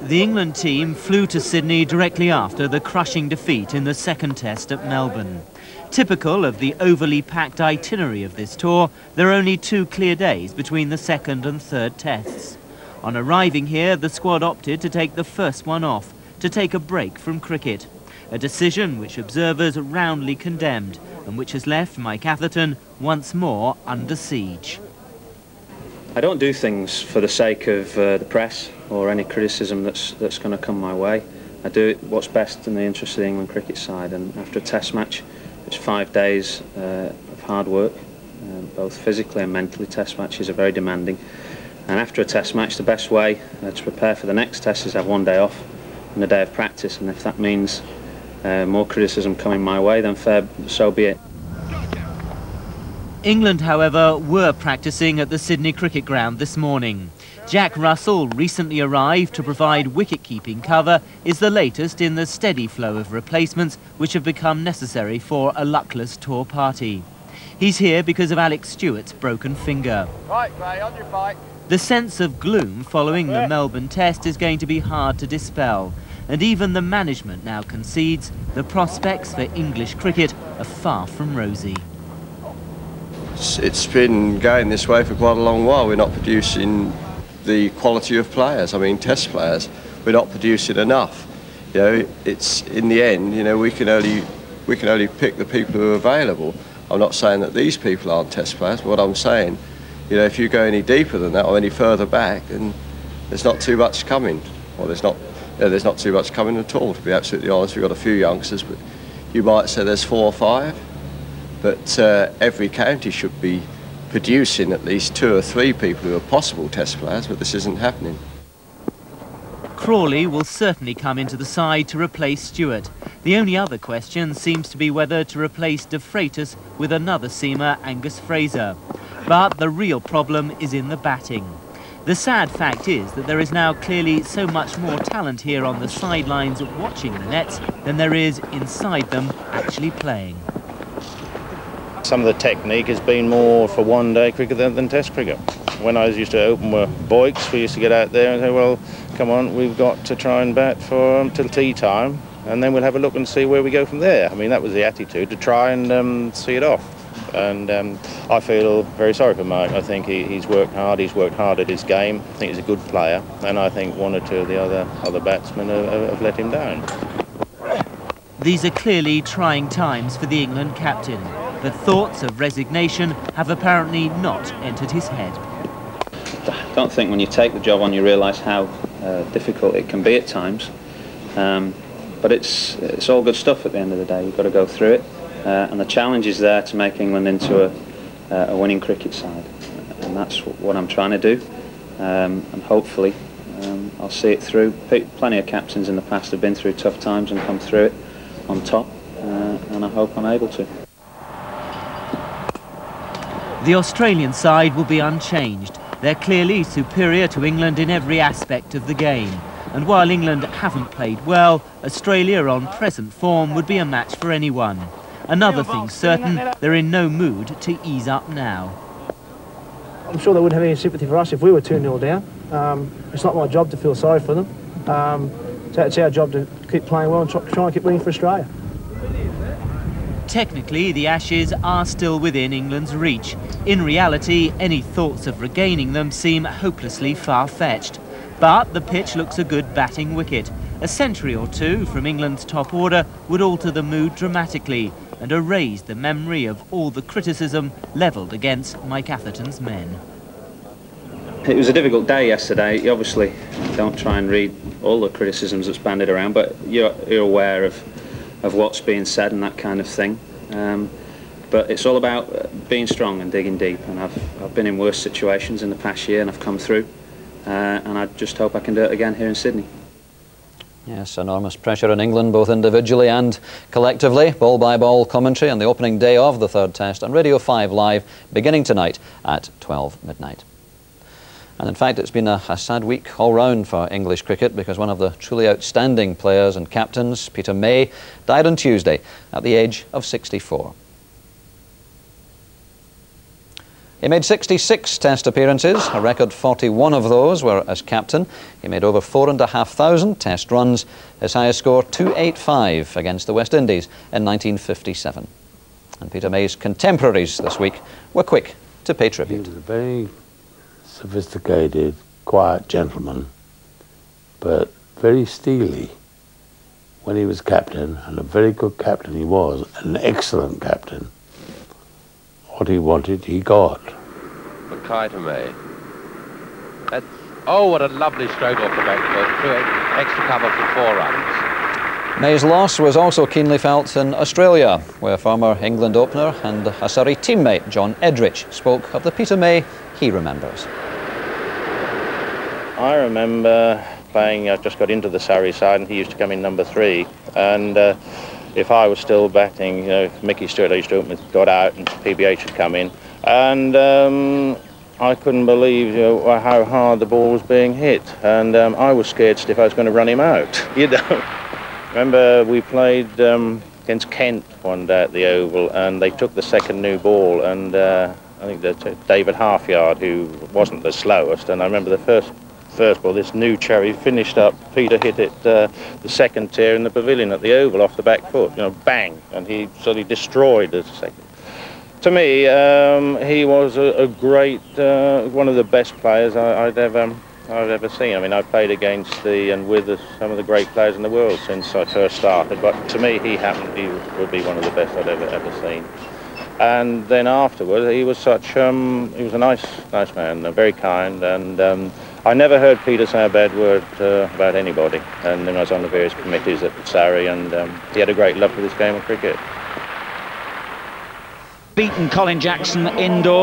The England team flew to Sydney directly after the crushing defeat in the second test at Melbourne. Typical of the overly packed itinerary of this tour, there are only 2 clear days between the second and third tests. On arriving here, the squad opted to take the first one off, to take a break from cricket. A decision which observers roundly condemned and which has left Mike Atherton once more under siege. I don't do things for the sake of the press or any criticism that's going to come my way. I do what's best in the interest of the England cricket side, and after a test match it's 5 days of hard work, both physically and mentally. Test matches are very demanding, and after a test match the best way to prepare for the next test is have 1 day off and a day of practice, and if that means more criticism coming my way, then fair, so be it. England, however, were practising at the Sydney Cricket Ground this morning. Jack Russell, recently arrived to provide wicket-keeping cover, is the latest in the steady flow of replacements which have become necessary for a luckless tour party. He's here because of Alex Stewart's broken finger. Right, Gray, on your fight. The sense of gloom following the Melbourne test is going to be hard to dispel, and even the management now concedes the prospects for English cricket are far from rosy. It's been going this way for quite a long while. We're not producing the quality of players. I mean, test players. We're not producing enough. You know, it's in the end. You know, we can only pick the people who are available. I'm not saying that these people aren't test players. But what I'm saying, you know, if you go any deeper than that or any further back, then there's not too much coming. Well, there's not too much coming at all. To be absolutely honest, we've got a few youngsters, but you might say there's 4 or 5. But every county should be producing at least 2 or 3 people who are possible test players, but this isn't happening. Crawley will certainly come into the side to replace Stewart. The only other question seems to be whether to replace De Freitas with another seamer, Angus Fraser. But the real problem is in the batting. The sad fact is that there is now clearly so much more talent here on the sidelines watching the nets than there is inside them actually playing. Some of the technique has been more for one-day cricket than test cricket. When I used to open with Boyks, we used to get out there and say, well, come on, we've got to try and bat for till tea time, and then we'll have a look and see where we go from there. I mean, that was the attitude, to try and see it off. And I feel very sorry for Mike. I think he's worked hard at his game. I think he's a good player, and I think 1 or 2 of the other batsmen have let him down. These are clearly trying times for the England captain, but thoughts of resignation have apparently not entered his head. I don't think when you take the job on you realise how difficult it can be at times, but it's all good stuff at the end of the day. You've got to go through it, and the challenge is there to make England into a winning cricket side, and that's what I'm trying to do, and hopefully I'll see it through. Plenty of captains in the past have been through tough times and come through it on top, and I hope I'm able to. The Australian side will be unchanged. They're clearly superior to England in every aspect of the game. And while England haven't played well, Australia on present form would be a match for anyone. Another thing certain, they're in no mood to ease up now. I'm sure they wouldn't have any sympathy for us if we were 2-0 down. It's not my job to feel sorry for them. It's our job to keep playing well and try and keep winning for Australia. Technically, the Ashes are still within England's reach. In reality, any thoughts of regaining them seem hopelessly far-fetched. But the pitch looks a good batting wicket. A century or 2 from England's top order would alter the mood dramatically and erase the memory of all the criticism levelled against Mike Atherton's men. It was a difficult day yesterday. You obviously don't try and read all the criticisms that's bandied around, but you're aware of what's being said and that kind of thing. But it's all about being strong and digging deep, and I've been in worse situations in the past year and I've come through, and I just hope I can do it again here in Sydney. Yes, enormous pressure on England, both individually and collectively. Ball-by-ball commentary on the opening day of the third test on Radio 5 Live, beginning tonight at 12 midnight. And in fact, it's been a sad week all round for English cricket, because one of the truly outstanding players and captains, Peter May, died on Tuesday at the age of 64. He made 66 Test appearances, a record 41 of those were as captain. He made over 4,500 Test runs, his highest score 285 against the West Indies in 1957. And Peter May's contemporaries this week were quick to pay tribute. He was a very sophisticated, quiet gentleman, but very steely when he was captain, and a very good captain he was, an excellent captain. What he wanted, he got. Mackay to May. Oh, what a lovely stroke off the back foot. 2 extra cover for 4 runs. May's loss was also keenly felt in Australia, where former England opener and a Surrey teammate, John Edrich, spoke of the Peter May he remembers. I remember playing, I just got into the Surrey side and he used to come in number 3. And if I was still batting, you know, Mickey Stewart, I used to open with, got out and PBH had come in. And I couldn't believe, you know, how hard the ball was being hit. And I was scared stiff I was going to run him out, you know. Remember we played against Kent one day at the Oval and they took the second new ball and I think that David Halfyard, who wasn't the slowest, and I remember the first ball, this new cherry finished up, Peter hit it the second tier in the pavilion at the Oval off the back foot, you know, bang, and he suddenly destroyed the second. To me, he was a great, one of the best players I'd ever seen. I mean, I played against and with some of the great players in the world since I first started, but to me, he would be one of the best I'd ever seen. And then afterwards, he was such, he was a nice man, very kind, and I never heard Peter say a bad word about anybody. And then I was on the various committees at Surrey, and he had a great love for this game of cricket. Beaten Colin Jackson indoors.